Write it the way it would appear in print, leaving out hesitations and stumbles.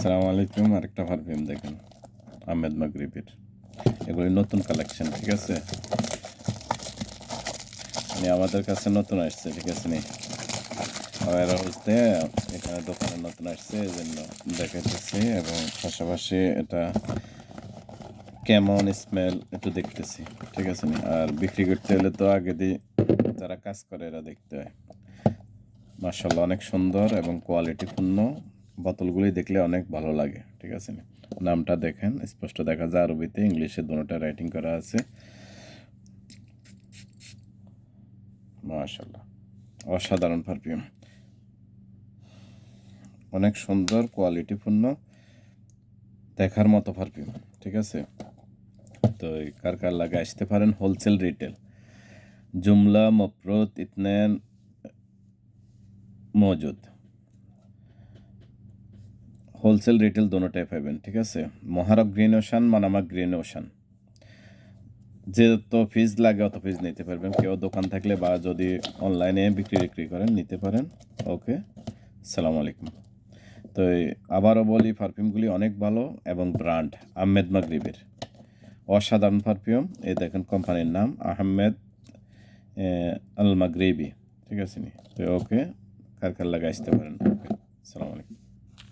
আসসালামু আলাইকুম। আরেকটা পারফিউম দেখেন, আহমেদ মাগরিবের। এগুলি নতুন কালেকশন, ঠিক আছে? মানে আমাদের কাছে নতুন আসছে, ঠিক আছে নি? ওয়ার হাউসে এখানে দোকানে নতুন আসছে, এই জন্য দেখাইতেছি এবং পাশাপাশি এটা কেমন স্মেল একটু দেখতেছি, ঠিক আছে নি? আর বিক্রি করতে হলে তো আগে দিয়ে যারা কাজ করে এরা দেখতে হয়। মাশাআল্লাহ, অনেক সুন্দর এবং কোয়ালিটিপূর্ণ। বোতলগুলি দেখলে অনেক ভালো লাগে, ঠিক আছে নি? নামটা দেখেন, স্পষ্ট দেখা যায় আরবিতে, ইংলিশে দুটোটা রাইটিং করা আছে। মাশাআল্লাহ, অসাধারণ পারফিউম, অনেক সুন্দর কোয়ালিটিপূর্ণ, দেখার মতো পারফিউম, ঠিক আছে? তো কার কার লাগে আসতে পারেন। হোলসেল রিটেল জুমলা মফরুত ইতনেন মজুদ, হোলসেল রিটেল দোনোটাই পাবেন, ঠিক আছে? মহারক green ocean, Manama green ocean, যত পিস লাগে অত পিস নিতে পারবেন। কেউ দোকান থাকলে বা যদি অনলাইনে বিক্রি করেন নিতে পারেন। ওকে, সালাম আলাইকুম। তো আবারও বলি, পারফিউমগুলি অনেক ভালো এবং ব্র্যান্ড আহমেদ মাগরিবের, অসাধারণ পারফিউম। এই দেখেন কোম্পানির নাম আহমেদ আল মাগরিবি, ঠিক আছে নি? তো ওকে, কার কার লাগে আসতে পারেন। ওকে, সালাম আলাইকুম।